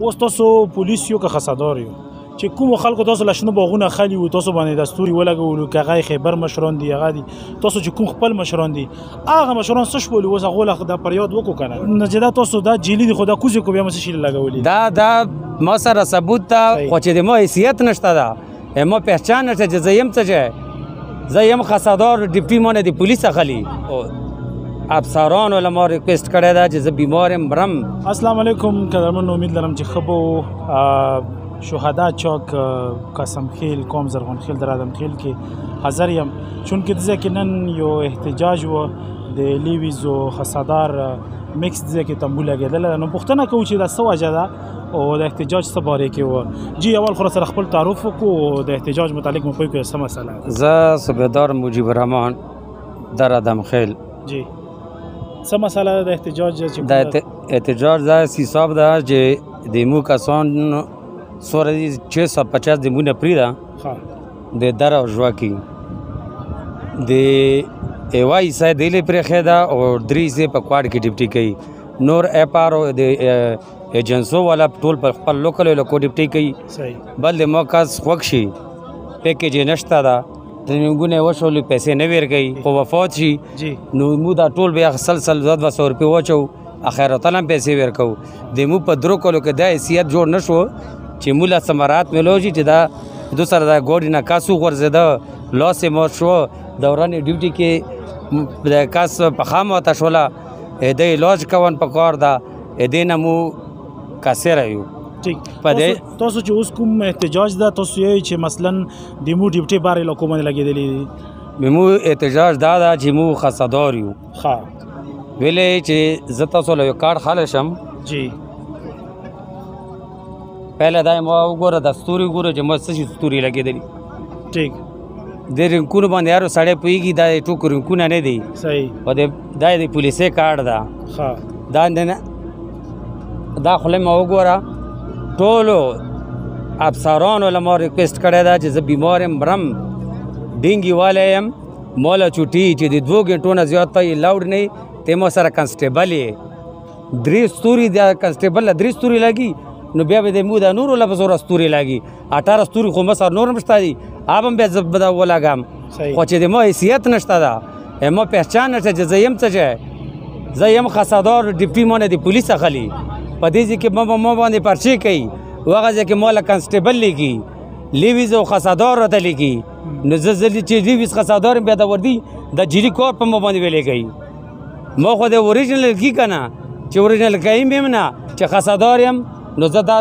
اوس تاسو پولیس یو که خصدار یو چې کومو خلکو تاسو له شنه باغونه خالي وو تاسو باندې د ستوري ولګولو که هغه خیبر مشران دي هغه دي تاسو چې کوم خپل مشران دي هغه مشران څه شولي اوس هغو له د فریاد وکړو که نه نجدا تاسو دا جیلي دي خو دا کوزې کو بیا مو څه شي لګولي دا ما سره ثبوت ته خو چې د ما حیثیت نشته ده ما پهچان نشته چې زه یم څه چې زه یم خصدار ډیپټي مانه د پولیس اخلي افسرانو له ما ریکویسټ کړی ده چې زه بیمار یم مرم. السلام علیکم قدرمن امید لرم چې ښه به شهدا چوک قسم خیل قوم زرغون خیل در آدم خیل کې حاضر یم چونکې دځای کې نن یو احتجاج و د لیویز و خصدار میکس دځای کې تنبو لګېدلی ده نو پوښتنه کوو چې دا څه وجه ده او د احتجاج څه باره کې وه جی اول خو سره خپل تعارف وکړو او د احتجاج متعلق مو پوه کړو څه مسله ده. زه صوبیدار مجیب الرحمن در آدم خیل. جی څه مسله ده د احتجاج د احتجاج دا حساب ده چې د مو کسان 650 د مونه پرېږده د دره او ژواکي د یوه حصه یې دیلې پرېښې ده او 3 حصې په کوهاټ کې ډیپټي کوي نور F.r. د ایجنسو والا ټول په خپل لوکل علاقو ډیپټي کوي بل د ما کس خوښ شي پیکیج یې نشته ده ټریننګونه یې وشولې پیسې نه ورکوي خو وفات شي نو موږ دا ټول بیا سلسل 200 روپۍ واچو اخرتاً هم پیسې ورکوو د موږ په 3 کلو کې دا حیثیت جوړ نه شو چې موږ له ثمرات میلو شي چې دا دو سره دا ګوډي نه کس وغورځېده لاس یې مات شو دوران ډیوټي کې د کس پښه ماته شوله د علاج کول پکار ده دې نه مو کاسره یو. تاسو چې اوس کوم احتجاج ده تاسو یې چې مثلا د مو ډیوټي بار علاقو باندې لګېدلي دي مو احتجاج دا ده چې مو خصدار یو ویلې چې زه تاسو له یو کارډ خالی شم جی پهله دا ما وګوره د ستوري وګوره چې ما څه شي ستوري لګېدلي ټیک د رنګونو باندې هر سړی پوهېږي دا ټوکو رنګونه نه دي صحیح او دا د پولیسې کارډ ده دا نه دا خوله ما وګوره ټولو افسرانو له ما ریکویسټ کړی ده چې زه بیمار یم مرم ډینګي والی یم ما له چوټي چې د 2 غنټو نه زیات ته یې لاوډ نه ته ما سره کنسټیبل یې 3 ستوري د کنسټیبل له 3 ستوري لګي نو بیا به د مو د نورو له په زوره ستوري لګي 18 ستوري خو ما سره نور هم شته دي اب هم بیا زه به دا ولګم خو چې د ما حیثیت نشته ده ما پهچان نشته چې زه یم څه چې زه یم خصدار ډیپټي مانه د پولیس اخلي په دې ځای کې ما باندې پرچې کوي هغه ځای کې ما له کنسټیبل لیکي لیویز او خصدار راته لیکي نو زه چې لیویز خصدار بیا د وردي د جیلي کور په ما باندې ویلې کوي ما خو د اوریجنل کی که نه چې اوریجنل کوي یم نه چې خصدار یم نو زه دا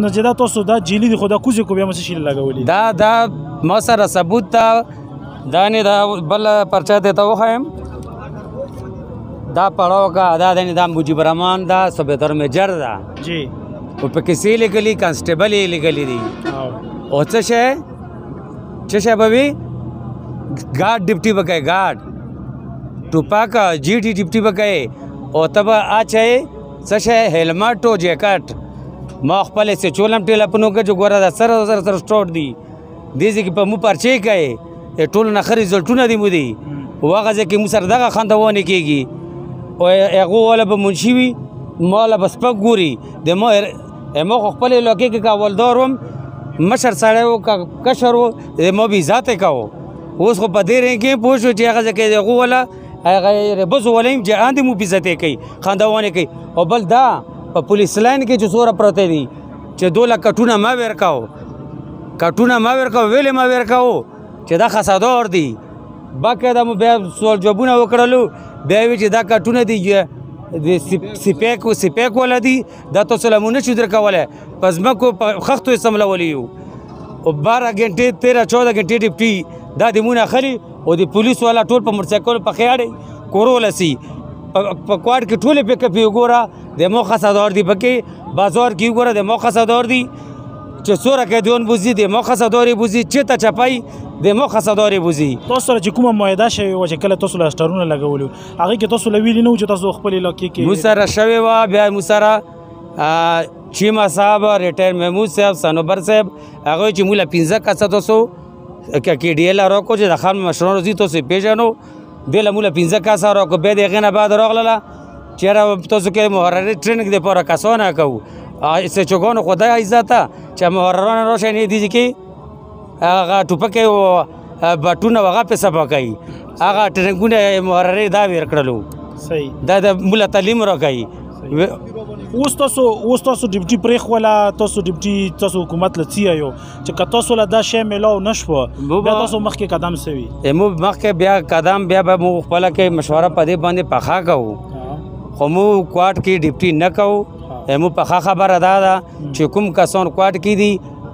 نجدا تاسو دا جیلي دي خو دا کوزې کو بیا مو څه شي لګولي دا ما سره ثبوت ته دا نه دا بل پرچه دی ته وښیم دا پړاو کا دا دا مجیب الرحمن دا صوبیدار میجر ده جی او په کیسې لیکلي کانسټیبل یې لیکلي دي او څه شی به وي ګارډ ډیپټي به کوي ګارډ ټوپاک جی ټي ډیپټي به کوي او ته به اچوي څه شی هیلمټ او جیکټ ما خپل سه چولم ټیلیفونو کې جو ګوره دا سره سټور دی دې ځکه په مو پرچې کوي ټول نه خري رزلټونه دي مو دي واغه ځکه مو سره دغه خندونه کیږي او هغه ولا به منشي وي مال بس پک ګوري د ما خپل لوکې کې کاولداروم مشر سره او کشر او مو به ذات کاو اوس خو په دې رنګ کې پوښو چې هغه ځکه هغه ولا هغه بس ولیم چې اندې مو بيزته کوي خندونه کوي او بل دا په پولیس لاین کې چې سوره پروت دي چې 2 لک کټونه ما ورکاو ویلې ما ورکاو چې دا خصدار دي باقاعده مو بیا سوال جوابونه وکړلو بیا وی چې دا کټونه دي د سپیک ولا دي دا تاسو لمونه شو درکواله پس مکو خختو سملولې او 12 غنټې 13-14 غنټې ډیپټي دا د مونه خلی او د پولیس والا ټول په موټرسایکل په خیاړي کورولسی په کوهاټ کې ټول په کپی وګوره د مو خصدار دی پکې بازار کې وګوره د مو خصدار دی چې څوره کې دیون بوزي د مو خصداري بوزي چې ته چپای د مو خصداري بوزي تاسو سره چې کومه معاهده شوی و چې کله تاسو له سټارونه لګولو هغه کې تاسو لویلی نه چې تاسو خپل علاقې کې مو سره شوی و بیا مو سره چیما صاحب ریټایر محمود صاحب سنوبر صاحب هغه چې مولا 15 کسه تاسو کې ډی ال راکو چې د خان مشرانو زی تاسو پیژنو د مولا 15 کسه راکو به دغه نه بعد راغله چیرې تاسو کې محرري ټریننګ د پوره کسونه کو SHO خدای عزته چې محرران راشي نه دي کې هغه ټوپکې او بټونه هغه په سبا کوي هغه ټرینګونه محررې دا ویر کړلو صحیح دا د مولا تعلیم راکوي اوس تاسو ډیپټي پرېخ ولا تاسو ډیپټي تاسو حکومت لڅی یو چې که تاسو له دا شی ملاو نشوه بیا تاسو مخکې قدم سوي مو مخکې بیا قدم بیا به مو خپله کې مشوره په دې باندې پخا کوو خو مو کوارټ کې ډیپټي نه کوو مو پخا خبره دا ده چې کوم کسان کوارټ کې دي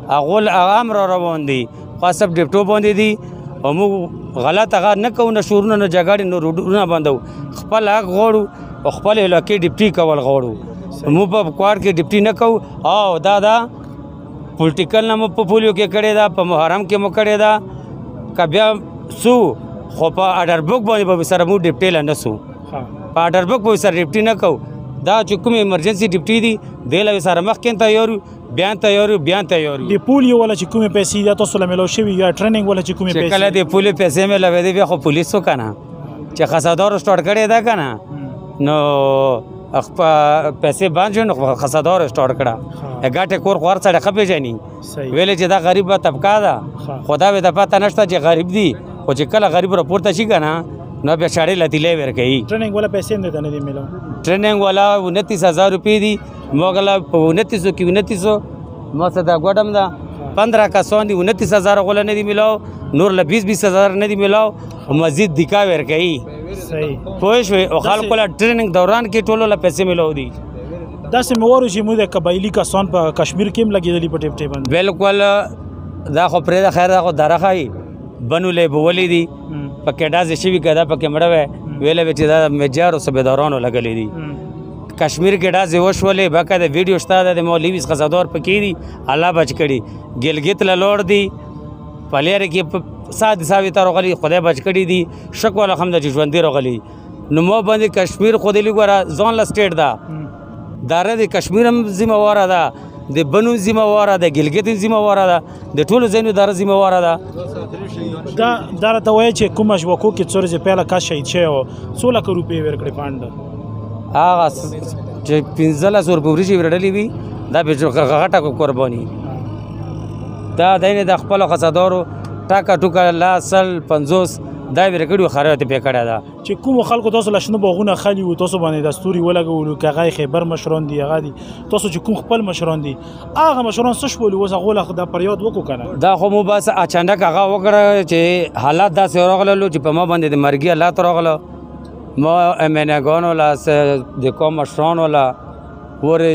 هغه عوام را روان دي خو سب ډیپټو باندې دي او مو غلط هغه نه کوو نه شورونه نه جګړې نه روډونه بندو خپل حق غواړو او خپل علاقې ډیپټي کول غواړو مو په کوارټ کې ډیپټي نه کوو او دا پولیټیکل نه مو په پولیو کې کړې ده په محرم کې مو کړې ده که بیا سو خو په اډر بک باندې به سره مو ډیپټي له نه سو په اډر بک به سره ډیپټي نه کوو دا چې کوم ایمرجنسي ډیپټي دي دی له سره مخکې تیارو بیان تیارو د پولیو ولا چې کومې پیسې دا تاسو له ملو شوي یا ټریننګ ولا چې کومې پیسې کله د پولیو پیسې مې لوي دی بیا خو پولیسو کنه چې خسادار سٹارټ کړی دا کنه نو پیسې باندې نو خسادار سٹارټ کړه هغه کور خور سره خپې جنې ویلې چې دا غریب طبقه ده خدا به د پته نشته چې غریب دي او چې کله غریب راپورته شي کنه نو بیا شاړې لتیلې ورکوي ټریننګ ولا پیسې نه دی ملو ټریننګ والا 29000 روپۍ دي موږ له 2900 کې 2900 ما څه دا ګوډم دا 15 کسان دي 29000 غول نه دي ملاو نور له 20000 نه دي ملاو مزید دکا ورکوي صحیح پوه شوې او خلکو له ټریننګ دوران کې ټولو له پیسې ملاو دي داسې مې وارو چې موږ د قبایلي کسان په کشمیر کې هم لګېدلي په ټیپ باندې بالکل دا خو پرې د خیر دا خو دره ښایي بنو لی بولې دي په کې ډازې شوي که دا پکې مړه وی ویلی وی چې دا میجارو صوبیدارانو لګلې دي کشمیر کې ډازې وشولې باقاعده ویډیو شته ده د مو لیویز خزادار پکې دي الله بچ کړي ګلګت له لوړ دي په لرې کې ساده ساوي ته راغلي خدای بچ کړي دي شک والا الحمد چې ژوندي راغلي نو مو باندې کشمیر خو دې ګوره ځان له سټیټ ده داره د کشمیر هم ذمہواره ده د بنو ذمہواره ده ګلګت ذمہواره ده د ټولو ځایونو داره ذمہواره ده دا راته وایي چې کومه ژوکو کې څو ورځې پهله کس شهید شوی و 100 لکه روپۍ ورکړې پانډه هغه چې 15 روپۍ ورشي ورډلې وي دا به غټه قرباني دا دینه د خپل خصادارو ټاکا ټوکا لا سل 50 دا ورکړو خرایط په کړه دا چې کوم خلکو تاسو لښنو باغونه خالي و تاسو باندې دستوري ولګول کغه خبر مشران دی هغه دي تاسو چې کوم خپل مشران دي هغه مشران څه شول وسه غول د پریاد وکړو کنه دا خو مو بس اچانک هغه وکړه چې حالات داسې راغلل چې په ما باندې د مرګي حالات راغله ما امنګانو لا د کوم مشران ولا ور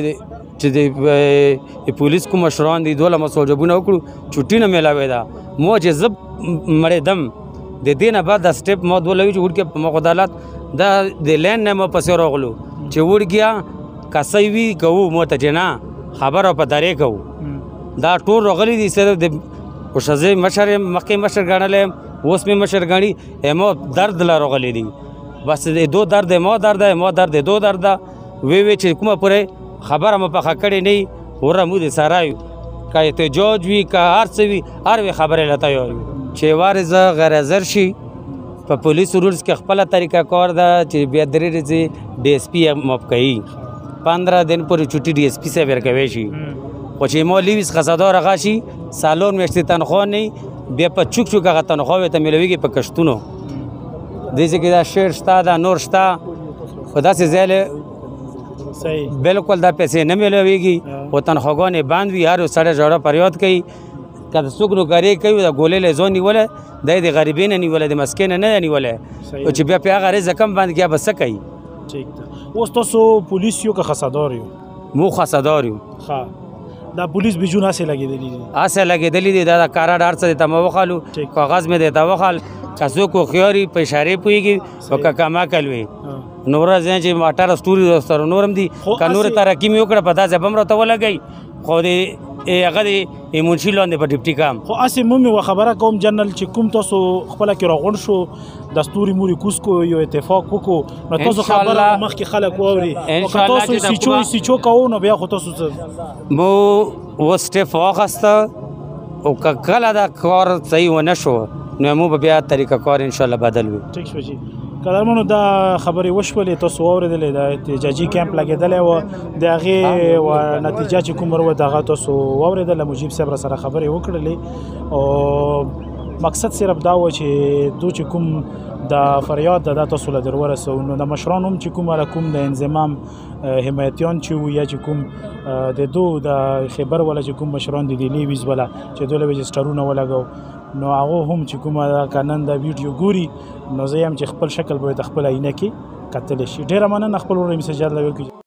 چې د پولیس کوم مشران دي دوله مسوجبونه وکړو چټي نه ملاوي دا مو چې زب مړې دم د دینه بعد د سټپ مو دولوي چې ورکه په عدالت دا د لین نه مو پسې راغلو چې ورګیا کسي وی کوو مو ته جنا خبره په درې کوو دا ټول راغلي دي سره د وشزه مشر مخکې مشر غاڼلې اوس می مشر غاڼي مو درد لا راغلي دي بس د دو درد مو درد مو درد دو درد وی چې کومه پوره خبره مو په خکړې نه ور مو دي سارای کای ته جوج وی کا هر څه وی هر خبره لته یو چې وارز غیر حاضر شي په پولیس رولز کې خپل طریقه کار ده چې بیا درې ورځې ډي اس پی مپ کوي 15 دن پورې چټي ډي اس پی سره ورکوي شي او چې مو لیویس خزادار غاشي سالون میشتي تنخواه نه بیا په چوک چوک غا تنخواه ته ملويږي په کشتونو دې چې دا شعر شتا دا نور شتا خدا سي زله صحیح بالکل دا پیسې نه ملويږي او تنخواهونه باندې هر سړی جوړه پریاد کوي کله څوک نو غری کوي دا ګولې له ځون نیول د غریبین نیول د مسکین نه نیول او چې بیا په هغه رزقم باندې کې بس کوي ٹھیک ده اوس تاسو پولیس یو که خصادار یو مو خصادار یو ها دا پولیس بجون اسه لګیدلی دي دا کاراډار څه ته مو وخالو کاغذ مې دیتا وخال کاسو کو خياري په اشاره پويږي او کما کلوي نور ځان چې ماټر استوري سره نورم دي کنور ترقی مې وکړه پتا ځبم راته ولګي خو دې هغه دې منشي لاندې په ډیپټي کام خو اسې مې خبره کوم جنرال چې کوم تاسو خپل کې راغون شو دستوري موري کوس کو یو اتفاق وکړو نو تاسو خبره مخکې خلک ووري او تاسو سيچو کوو نو بیا خو تاسو مو وسټف واخسته او کله دا کار صحیح ونه شو نو مو بیا طریقه کار ان شاء الله بدل وي ٹھیک شو جی قدرمنو دا خبرې وشولې تاسو واورېدلې د احتجاجي کیمپ لګېدلی وه د هغې نتیجه چې کوم وروه د هغه تاسو واورېدله مجیب صاحب را سره خبرې وکړلې او مقصد صرف دا و چې دو چې کوم د فریاد دا تاسو له در ورسو نو د مشران هم چې کوم د انضمام حمایتیان چې وو یا چې کوم د دو د خیبر ولا چې کوم مشران دي د لیویز ولا چې دوی رجسټرونه ولګو نو هغه هم چې کومه قانون د ویډیو ګوري نو زه هم چې خپل شکل به د خپل عینه کې کتلی شي. ډېره مننه خپل ورور مسجات له وکړي.